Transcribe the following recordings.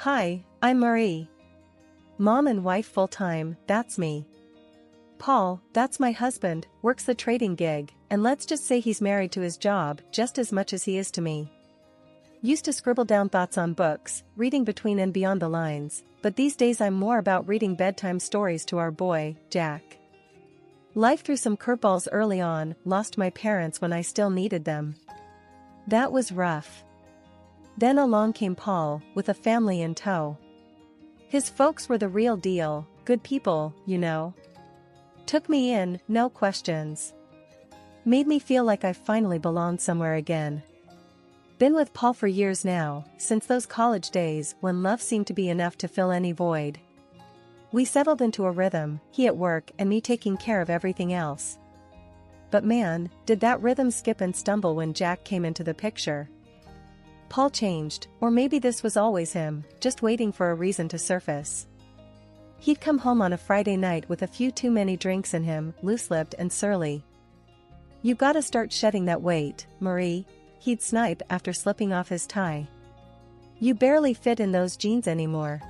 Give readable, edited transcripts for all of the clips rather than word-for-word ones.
Hi, I'm Marie. Mom and wife full-time, that's me. Paul, that's my husband, works the trading gig, and let's just say he's married to his job just as much as he is to me. Used to scribble down thoughts on books, reading between and beyond the lines, but these days I'm more about reading bedtime stories to our boy, Jack. Life threw some curveballs early on, lost my parents when I still needed them. That was rough. Then along came Paul, with a family in tow. His folks were the real deal, good people, you know. Took me in, no questions. Made me feel like I finally belonged somewhere again. Been with Paul for years now, since those college days when love seemed to be enough to fill any void. We settled into a rhythm, he at work and me taking care of everything else. But man, did that rhythm skip and stumble when Jack came into the picture. Paul changed, or maybe this was always him, just waiting for a reason to surface. He'd come home on a Friday night with a few too many drinks in him, loose-lipped and surly. "You gotta start shedding that weight, Marie," he'd snipe after slipping off his tie. "You barely fit in those jeans anymore."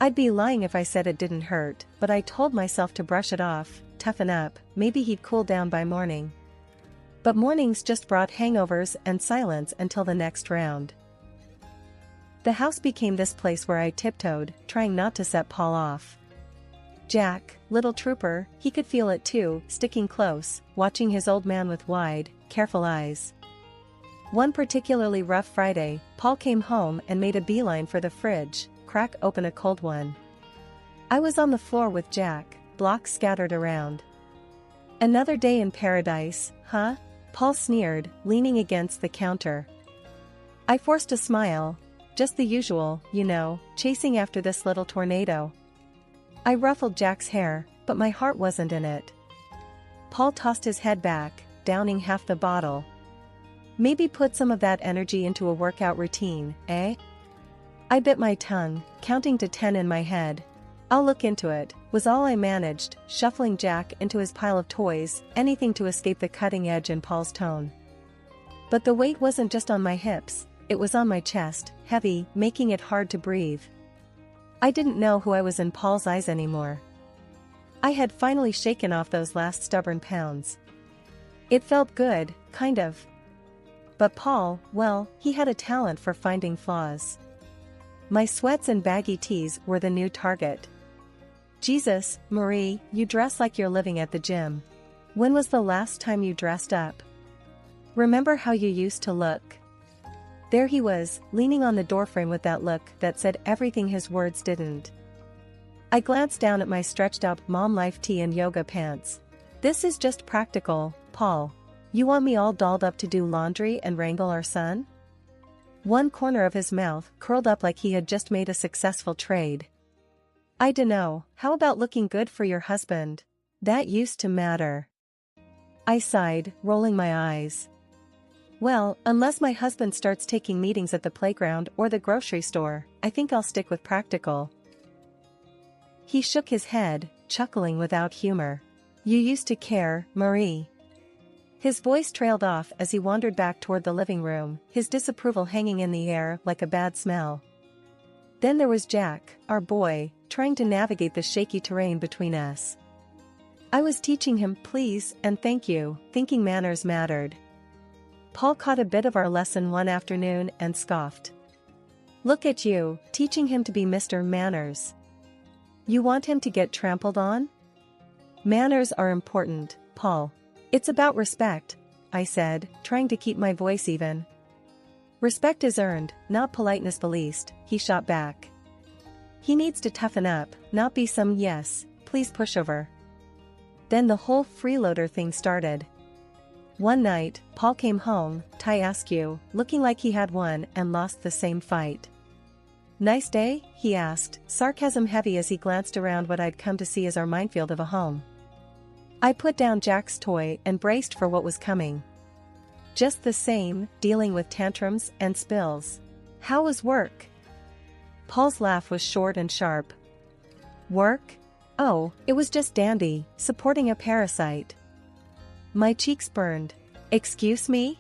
I'd be lying if I said it didn't hurt, but I told myself to brush it off, toughen up, maybe he'd cool down by morning. But mornings just brought hangovers and silence until the next round. The house became this place where I tiptoed, trying not to set Paul off. Jack, little trooper, he could feel it too, sticking close, watching his old man with wide, careful eyes. One particularly rough Friday, Paul came home and made a beeline for the fridge, crack open a cold one. I was on the floor with Jack, blocks scattered around. "Another day in paradise, huh?" Paul sneered, leaning against the counter. I forced a smile. Just the usual, you know, chasing after this little tornado. I ruffled Jack's hair, but my heart wasn't in it. Paul tossed his head back, downing half the bottle. "Maybe put some of that energy into a workout routine, eh?" I bit my tongue, counting to 10 in my head. "I'll look into it," was all I managed, shuffling Jack into his pile of toys, anything to escape the cutting edge in Paul's tone. But the weight wasn't just on my hips, it was on my chest, heavy, making it hard to breathe. I didn't know who I was in Paul's eyes anymore. I had finally shaken off those last stubborn pounds. It felt good, kind of. But Paul, well, he had a talent for finding flaws. My sweats and baggy tees were the new target. "Jesus, Marie, you dress like you're living at the gym. When was the last time you dressed up? Remember how you used to look?" There he was, leaning on the doorframe with that look that said everything his words didn't. I glanced down at my stretched-out mom life tee and yoga pants. "This is just practical, Paul. You want me all dolled up to do laundry and wrangle our son?" One corner of his mouth curled up like he had just made a successful trade. "I dunno, how about looking good for your husband? That used to matter." I sighed, rolling my eyes. "Well, unless my husband starts taking meetings at the playground or the grocery store, I think I'll stick with practical." He shook his head, chuckling without humor. "You used to care, Marie." His voice trailed off as he wandered back toward the living room, his disapproval hanging in the air like a bad smell. Then there was Jack, our boy, trying to navigate the shaky terrain between us. I was teaching him please and thank you, thinking manners mattered. Paul caught a bit of our lesson one afternoon and scoffed. "Look at you, teaching him to be Mr. Manners. You want him to get trampled on?" "Manners are important, Paul. It's about respect," I said, trying to keep my voice even. "Respect is earned, not politeness policed," he shot back. "He needs to toughen up, not be some yes, please pushover." Then the whole freeloader thing started. One night, Paul came home, tie askew, looking like he had won and lost the same fight. "Nice day?" he asked, sarcasm heavy as he glanced around what I'd come to see as our minefield of a home. I put down Jack's toy and braced for what was coming. "Just the same, dealing with tantrums and spills. How was work?" Paul's laugh was short and sharp. "Work? Oh, it was just dandy, supporting a parasite." My cheeks burned. "Excuse me?"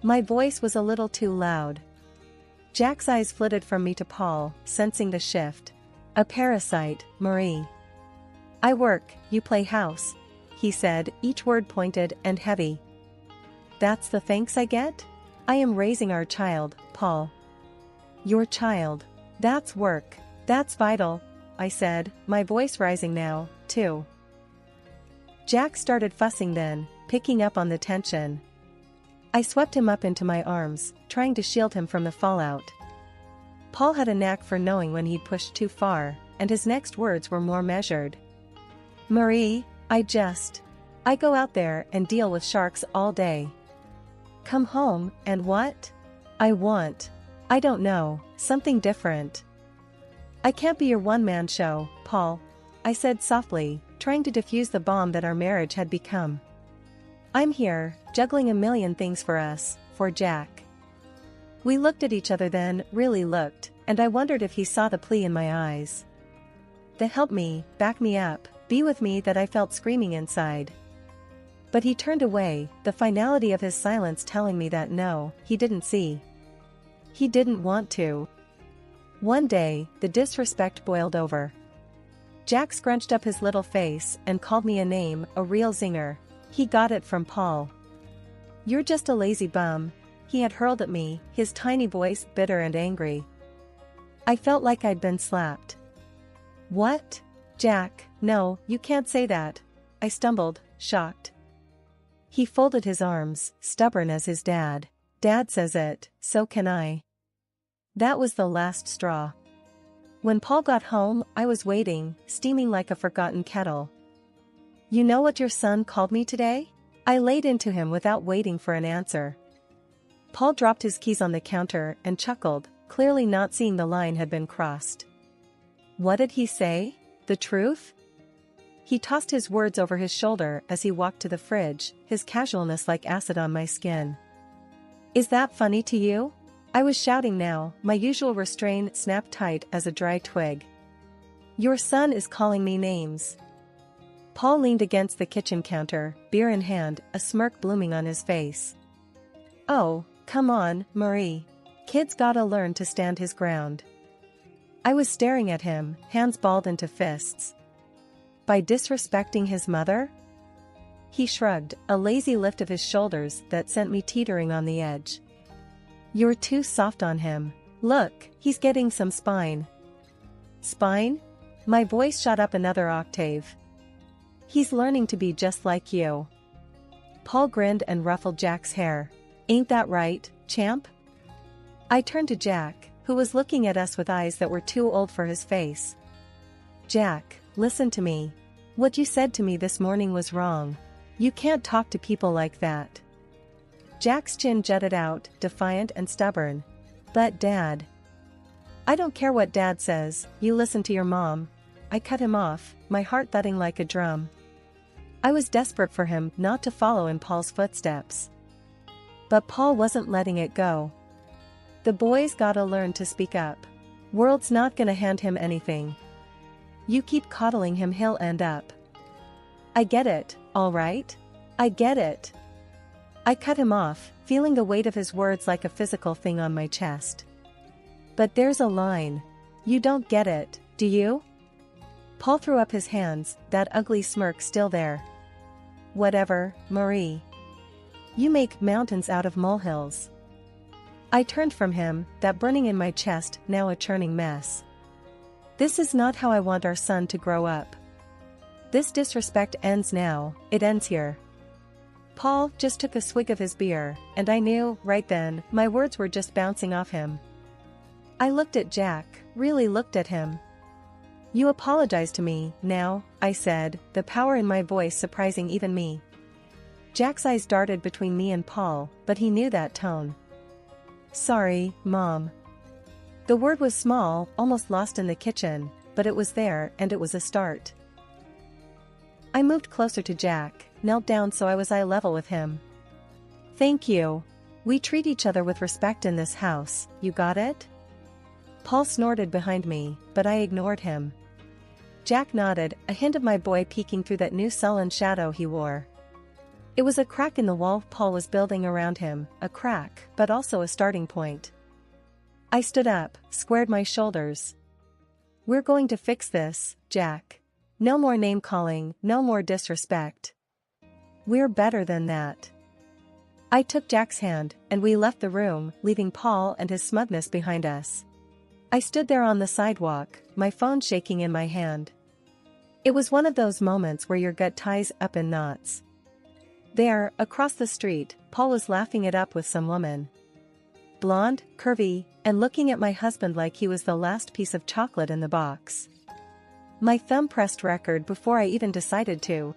My voice was a little too loud. Jack's eyes flitted from me to Paul, sensing the shift. A parasite, Marie. I work, you play house, he said, each word pointed and heavy. That's the thanks I get? I am raising our child, Paul. Your child. That's work. That's vital, I said, my voice rising now, too. Jack started fussing then, picking up on the tension. I swept him up into my arms, trying to shield him from the fallout. Paul had a knack for knowing when he'd pushed too far, and his next words were more measured. Marie, I go out there and deal with sharks all day. Come home, and what? I don't know, something different. I can't be your one-man show, Paul, I said softly, trying to defuse the bomb that our marriage had become. I'm here, juggling a million things for us, for Jack. We looked at each other then, really looked, and I wondered if he saw the plea in my eyes. The help me, back me up, be with me that I felt screaming inside. But he turned away, the finality of his silence telling me that no, he didn't see. He didn't want to. One day, the disrespect boiled over. Jack scrunched up his little face and called me a name, a real zinger. He got it from Paul. You're just a lazy bum, he had hurled at me, his tiny voice bitter and angry. I felt like I'd been slapped. What? Jack, no, you can't say that, I stumbled, shocked. He folded his arms, stubborn as his dad. Dad says it, so can I. That was the last straw. When Paul got home, I was waiting, steaming like a forgotten kettle. You know what your son called me today? I laid into him without waiting for an answer. Paul dropped his keys on the counter and chuckled, clearly not seeing the line had been crossed. What did he say? The truth? He tossed his words over his shoulder as he walked to the fridge, his casualness like acid on my skin. Is that funny to you? I was shouting now, my usual restraint snapped tight as a dry twig. Your son is calling me names. Paul leaned against the kitchen counter, beer in hand, a smirk blooming on his face. Oh, come on, Marie. Kid's gotta learn to stand his ground. I was staring at him, hands balled into fists. By disrespecting his mother? He shrugged, a lazy lift of his shoulders that sent me teetering on the edge. You're too soft on him. Look, he's getting some spine. Spine? My voice shot up another octave. He's learning to be just like you. Paul grinned and ruffled Jack's hair. Ain't that right, champ? I turned to Jack, who was looking at us with eyes that were too old for his face. Jack, listen to me. What you said to me this morning was wrong. You can't talk to people like that. Jack's chin jutted out, defiant and stubborn. But Dad. I don't care what Dad says, you listen to your mom. I cut him off, my heart thudding like a drum. I was desperate for him not to follow in Paul's footsteps. But Paul wasn't letting it go. The boy's gotta learn to speak up. World's not gonna hand him anything. You keep coddling him, he'll end up. I get it, all right? I get it. I cut him off, feeling the weight of his words like a physical thing on my chest. But there's a line. You don't get it, do you? Paul threw up his hands, that ugly smirk still there. Whatever, Marie. You make mountains out of molehills. I turned from him, that burning in my chest now a churning mess. This is not how I want our son to grow up. This disrespect ends now, it ends here. Paul just took a swig of his beer, and I knew, right then, my words were just bouncing off him. I looked at Jack, really looked at him. You apologize to me, now, I said, the power in my voice surprising even me. Jack's eyes darted between me and Paul, but he knew that tone. Sorry, Mom. The word was small, almost lost in the kitchen, but it was there and it was a start. I moved closer to Jack, knelt down so I was eye level with him. Thank you. We treat each other with respect in this house, you got it? Paul snorted behind me, but I ignored him. Jack nodded, a hint of my boy peeking through that new sullen shadow he wore. It was a crack in the wall Paul was building around him, a crack, but also a starting point. I stood up, squared my shoulders. We're going to fix this, Jack. No more name calling, no more disrespect. We're better than that. I took Jack's hand, and we left the room, leaving Paul and his smugness behind us. I stood there on the sidewalk, my phone shaking in my hand. It was one of those moments where your gut ties up in knots. There, across the street, Paul was laughing it up with some woman. Blonde, curvy, and looking at my husband like he was the last piece of chocolate in the box. My thumb pressed record before I even decided to.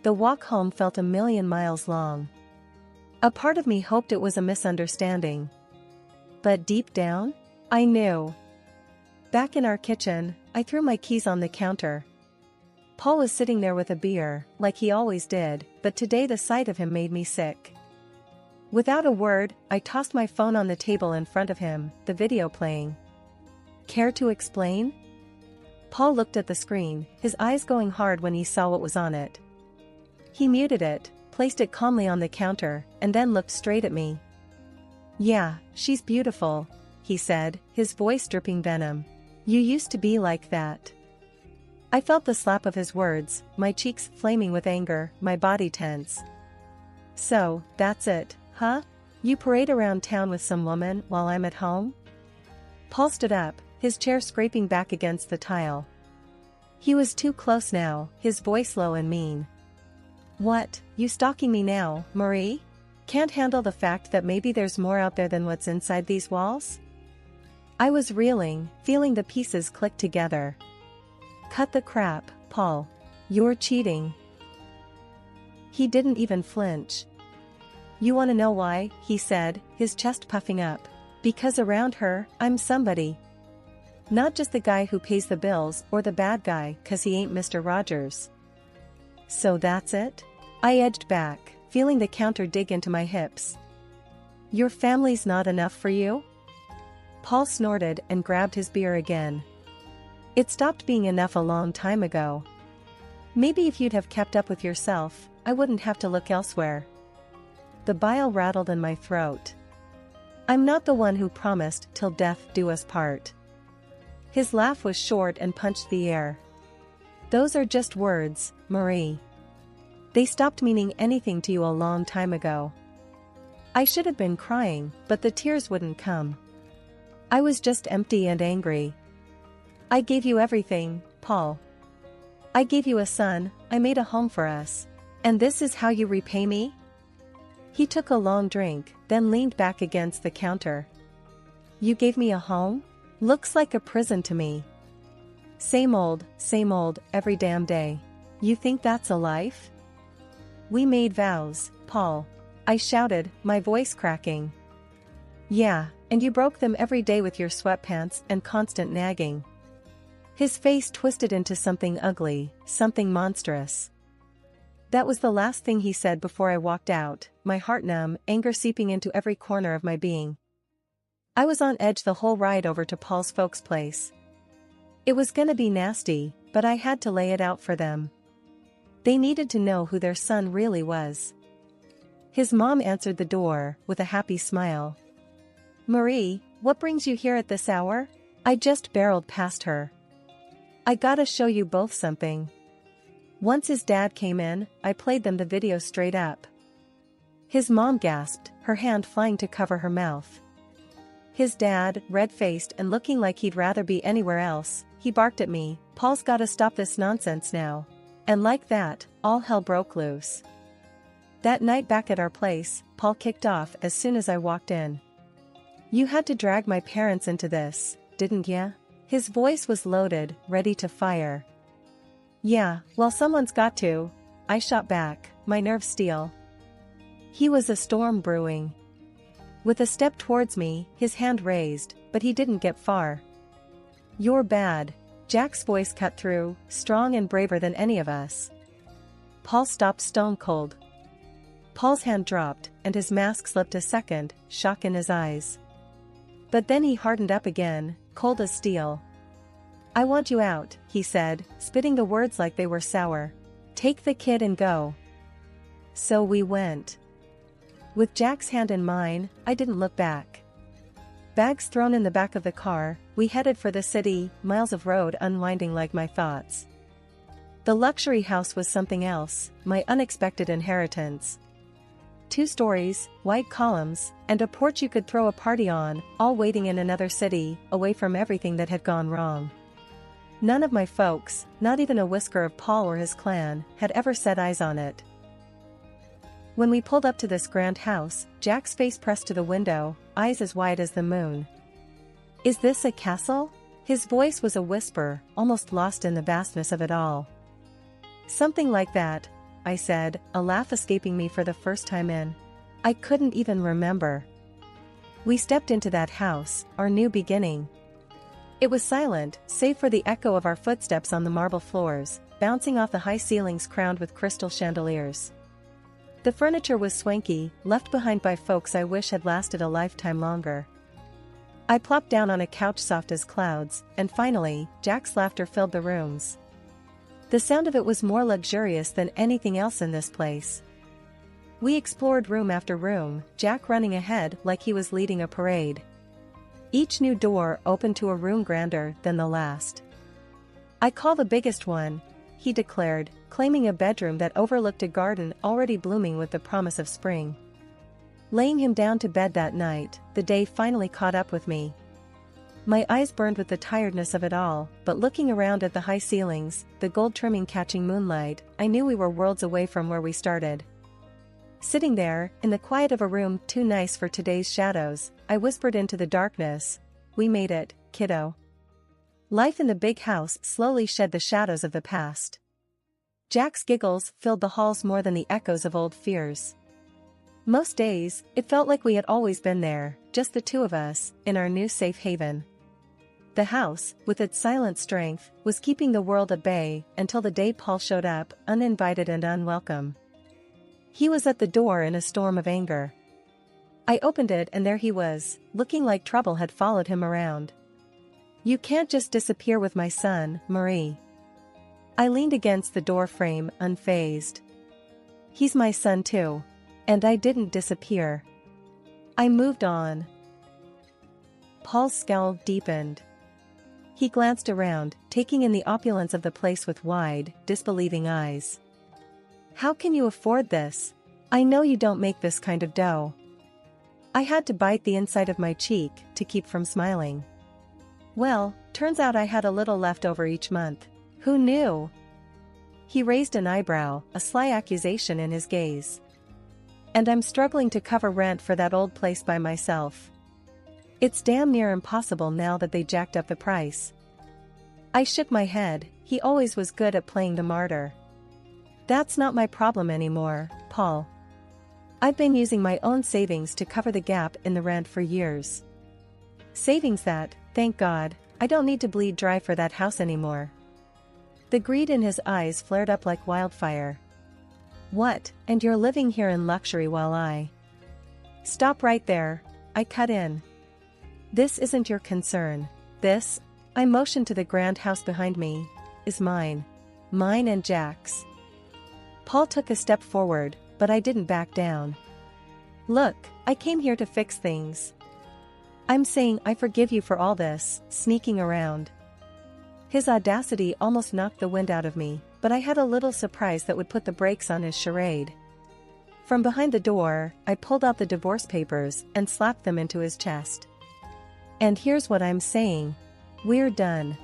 The walk home felt a million miles long. A part of me hoped it was a misunderstanding. But deep down, I knew. Back in our kitchen, I threw my keys on the counter. Paul was sitting there with a beer, like he always did, but today the sight of him made me sick. Without a word, I tossed my phone on the table in front of him, the video playing. Care to explain? Paul looked at the screen, his eyes going hard when he saw what was on it. He muted it, placed it calmly on the counter, and then looked straight at me. Yeah, she's beautiful, he said, his voice dripping venom. You used to be like that. I felt the slap of his words, my cheeks flaming with anger, my body tense. So, that's it, huh? You parade around town with some woman while I'm at home? Paul stood up, his chair scraping back against the tile. He was too close now, his voice low and mean. What, you stalking me now, Marie? Can't handle the fact that maybe there's more out there than what's inside these walls? I was reeling, feeling the pieces click together. Cut the crap, Paul. You're cheating. He didn't even flinch. You want to know why, he said, his chest puffing up. Because around her, I'm somebody. Not just the guy who pays the bills or the bad guy 'cause he ain't Mr. Rogers. So that's it? I edged back, feeling the counter dig into my hips. Your family's not enough for you? Paul snorted and grabbed his beer again. It stopped being enough a long time ago. Maybe if you'd have kept up with yourself, I wouldn't have to look elsewhere. The bile rattled in my throat. I'm not the one who promised till death do us part. His laugh was short and punched the air. Those are just words, Marie. They stopped meaning anything to you a long time ago. I should have been crying, but the tears wouldn't come. I was just empty and angry. I gave you everything, Paul. I gave you a son, I made a home for us. And this is how you repay me? He took a long drink, then leaned back against the counter. You gave me a home? Looks like a prison to me. Same old, every damn day. You think that's a life? We made vows, Paul. I shouted, my voice cracking. Yeah, and you broke them every day with your sweatpants and constant nagging. His face twisted into something ugly, something monstrous. That was the last thing he said before I walked out, my heart numb, anger seeping into every corner of my being. I was on edge the whole ride over to Paul's folks' place. It was gonna be nasty, but I had to lay it out for them. They needed to know who their son really was. His mom answered the door, with a happy smile. Marie, what brings you here at this hour? I just barreled past her. I gotta show you both something. Once his dad came in, I played them the video straight up. His mom gasped, her hand flying to cover her mouth. His dad, red-faced and looking like he'd rather be anywhere else, he barked at me, Paul's gotta stop this nonsense now. And like that, all hell broke loose. That night back at our place, Paul kicked off as soon as I walked in. You had to drag my parents into this, didn't ya? His voice was loaded, ready to fire. Yeah, well someone's got to. I shot back, my nerves steel. He was a storm brewing. With a step towards me, his hand raised, but he didn't get far. You're bad. Jack's voice cut through, strong and braver than any of us. Paul stopped stone cold. Paul's hand dropped, and his mask slipped a second, shock in his eyes. But then he hardened up again, cold as steel. I want you out, he said, spitting the words like they were sour. Take the kid and go. So we went. With Jack's hand in mine, I didn't look back. Bags thrown in the back of the car, we headed for the city, miles of road unwinding like my thoughts. The luxury house was something else, my unexpected inheritance. 2 stories, white columns, and a porch you could throw a party on, all waiting in another city, away from everything that had gone wrong. None of my folks, not even a whisker of Paul or his clan, had ever set eyes on it. When we pulled up to this grand house, Jack's face pressed to the window, eyes as wide as the moon. "Is this a castle?" His voice was a whisper, almost lost in the vastness of it all. "Something like that," I said, a laugh escaping me for the first time in. I couldn't even remember. We stepped into that house, our new beginning. It was silent, save for the echo of our footsteps on the marble floors, bouncing off the high ceilings crowned with crystal chandeliers. The furniture was swanky, left behind by folks I wish had lasted a lifetime longer. I plopped down on a couch soft as clouds, and finally, Jack's laughter filled the rooms. The sound of it was more luxurious than anything else in this place. We explored room after room, Jack running ahead like he was leading a parade. Each new door opened to a room grander than the last. "I call the biggest one," he declared, claiming a bedroom that overlooked a garden already blooming with the promise of spring. Laying him down to bed that night, the day finally caught up with me. My eyes burned with the tiredness of it all, but looking around at the high ceilings, the gold trimming catching moonlight, I knew we were worlds away from where we started. Sitting there, in the quiet of a room too nice for today's shadows, I whispered into the darkness, "We made it, kiddo." Life in the big house slowly shed the shadows of the past. Jack's giggles filled the halls more than the echoes of old fears. Most days, it felt like we had always been there, just the two of us, in our new safe haven. The house, with its silent strength, was keeping the world at bay, until the day Paul showed up, uninvited and unwelcome. He was at the door in a storm of anger. I opened it and there he was, looking like trouble had followed him around. "You can't just disappear with my son, Marie." I leaned against the door frame, unfazed. "He's my son too. And I didn't disappear. I moved on." Paul's scowl deepened. He glanced around, taking in the opulence of the place with wide, disbelieving eyes. "How can you afford this? I know you don't make this kind of dough." I had to bite the inside of my cheek to keep from smiling. "Well, turns out I had a little left over each month. Who knew?" He raised an eyebrow, a sly accusation in his gaze. "And I'm struggling to cover rent for that old place by myself. It's damn near impossible now that they jacked up the price." I shook my head. He always was good at playing the martyr. "That's not my problem anymore, Paul. I've been using my own savings to cover the gap in the rent for years. Savings that, thank God, I don't need to bleed dry for that house anymore." The greed in his eyes flared up like wildfire. "What, and you're living here in luxury while I—" "Stop right there," I cut in. "This isn't your concern. This," I motioned to the grand house behind me, "is mine. Mine and Jack's." Paul took a step forward, but I didn't back down. "Look, I came here to fix things. I'm saying I forgive you for all this, sneaking around." His audacity almost knocked the wind out of me, but I had a little surprise that would put the brakes on his charade. From behind the door, I pulled out the divorce papers and slapped them into his chest. "And here's what I'm saying. We're done."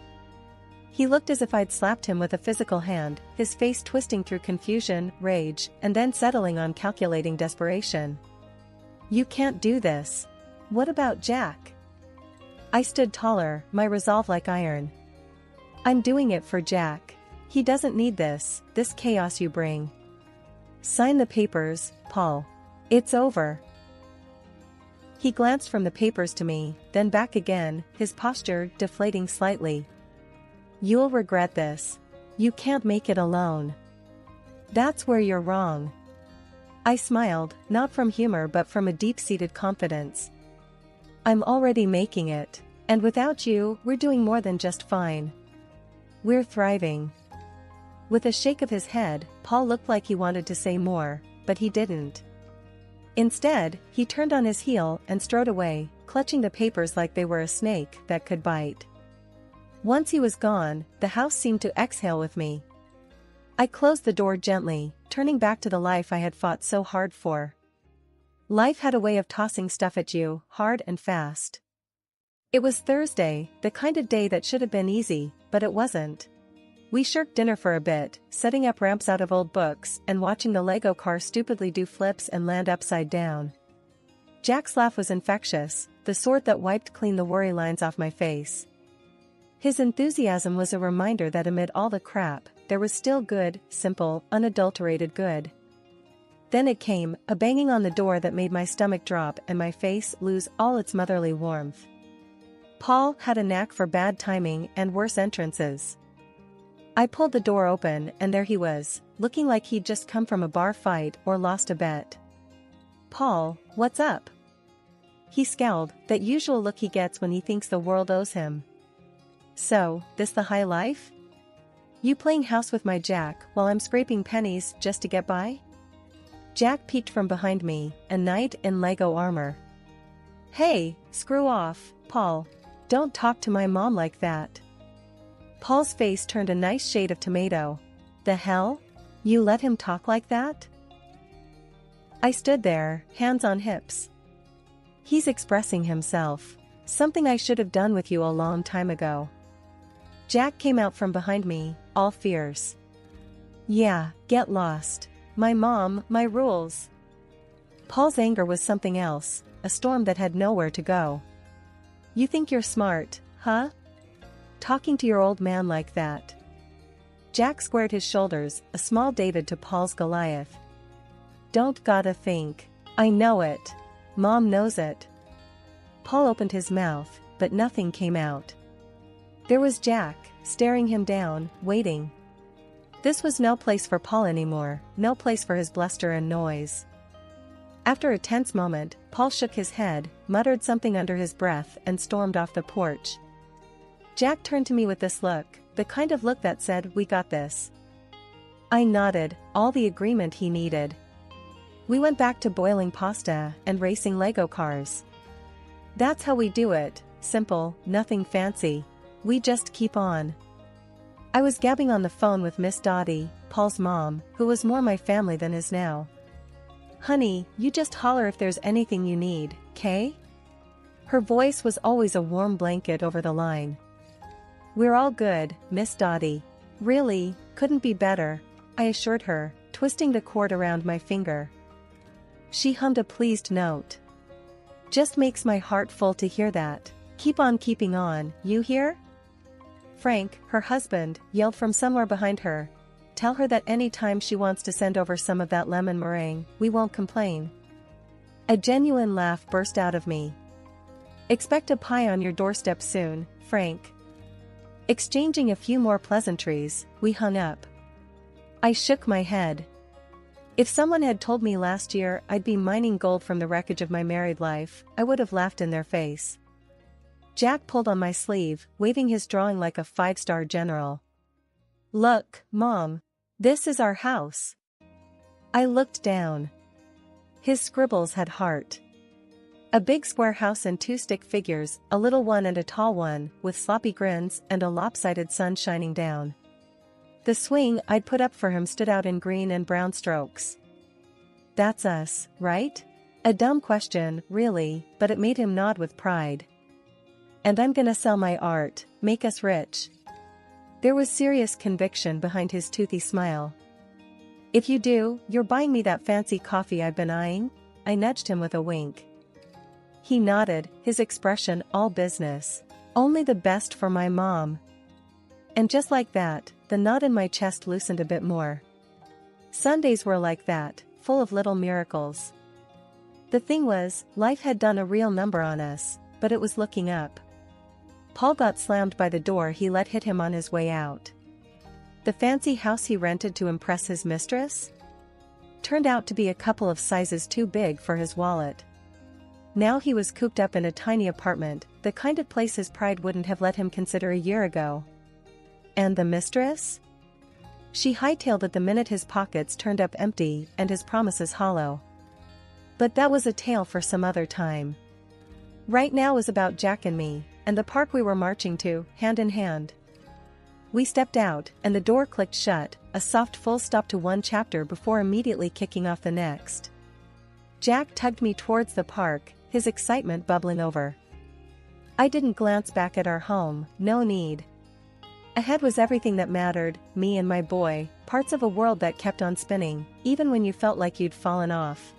He looked as if I'd slapped him with a physical hand, his face twisting through confusion, rage, and then settling on calculating desperation. "You can't do this. What about Jack?" I stood taller, my resolve like iron. "I'm doing it for Jack. He doesn't need this chaos you bring. Sign the papers, Paul. It's over." He glanced from the papers to me, then back again, his posture deflating slightly. "You'll regret this. You can't make it alone." "That's where you're wrong." I smiled, not from humor but from a deep-seated confidence. "I'm already making it. And without you, we're doing more than just fine. We're thriving." With a shake of his head, Paul looked like he wanted to say more, but he didn't. Instead, he turned on his heel and strode away, clutching the papers like they were a snake that could bite. Once he was gone, the house seemed to exhale with me. I closed the door gently, turning back to the life I had fought so hard for. Life had a way of tossing stuff at you, hard and fast. It was Thursday, the kind of day that should have been easy, but it wasn't. We shirked dinner for a bit, setting up ramps out of old books and watching the Lego car stupidly do flips and land upside down. Jack's laugh was infectious, the sort that wiped clean the worry lines off my face. His enthusiasm was a reminder that amid all the crap, there was still good, simple, unadulterated good. Then it came, a banging on the door that made my stomach drop and my face lose all its motherly warmth. Paul had a knack for bad timing and worse entrances. I pulled the door open and there he was, looking like he'd just come from a bar fight or lost a bet. "Paul, what's up?" He scowled, that usual look he gets when he thinks the world owes him. "So, this the high life? You playing house with my Jack while I'm scraping pennies just to get by?" Jack peeked from behind me, a knight in Lego armor. "Hey, screw off, Paul. Don't talk to my mom like that." Paul's face turned a nice shade of tomato. "The hell? You let him talk like that?" I stood there, hands on hips. "He's expressing himself. Something I should have done with you a long time ago." Jack came out from behind me, all fierce. "Yeah, get lost. My mom, my rules." Paul's anger was something else, a storm that had nowhere to go. "You think you're smart, huh? Talking to your old man like that?" Jack squared his shoulders, a small David to Paul's Goliath. "Don't gotta think. I know it. Mom knows it." Paul opened his mouth, but nothing came out. There was Jack, staring him down, waiting. This was no place for Paul anymore, no place for his bluster and noise. After a tense moment, Paul shook his head, muttered something under his breath and stormed off the porch. Jack turned to me with this look, the kind of look that said, "We got this." I nodded, all the agreement he needed. We went back to boiling pasta and racing Lego cars. That's how we do it, simple, nothing fancy. We just keep on. I was gabbing on the phone with Miss Dottie, Paul's mom, who was more my family than is now. "Honey, you just holler if there's anything you need, 'kay?" Her voice was always a warm blanket over the line. "We're all good, Miss Dottie. Really, couldn't be better," I assured her, twisting the cord around my finger. She hummed a pleased note. "Just makes my heart full to hear that. Keep on keeping on, you hear?" Frank, her husband, yelled from somewhere behind her. "Tell her that any time she wants to send over some of that lemon meringue, we won't complain." A genuine laugh burst out of me. "Expect a pie on your doorstep soon, Frank." Exchanging a few more pleasantries, we hung up. I shook my head. If someone had told me last year I'd be mining gold from the wreckage of my married life, I would have laughed in their face. Jack pulled on my sleeve, waving his drawing like a five-star general. "Look, Mom. This is our house." I looked down. His scribbles had heart. A big square house and two stick figures, a little one and a tall one, with sloppy grins and a lopsided sun shining down. The swing I'd put up for him stood out in green and brown strokes. "That's us, right?" A dumb question, really, but it made him nod with pride. "And I'm gonna sell my art, make us rich." There was serious conviction behind his toothy smile. "If you do, you're buying me that fancy coffee I've been eyeing?" I nudged him with a wink. He nodded, his expression all business. "Only the best for my mom." And just like that, the knot in my chest loosened a bit more. Sundays were like that, full of little miracles. The thing was, life had done a real number on us, but it was looking up. Paul got slammed by the door he let hit him on his way out. The fancy house he rented to impress his mistress? Turned out to be a couple of sizes too big for his wallet. Now he was cooped up in a tiny apartment, the kind of place his pride wouldn't have let him consider a year ago. And the mistress? She hightailed it the minute his pockets turned up empty and his promises hollow. But that was a tale for some other time. Right now was about Jack and me, and the park we were marching to, hand in hand. We stepped out, and the door clicked shut, a soft full stop to one chapter before immediately kicking off the next. Jack tugged me towards the park, his excitement bubbling over. I didn't glance back at our home, no need. Ahead was everything that mattered, me and my boy, parts of a world that kept on spinning, even when you felt like you'd fallen off.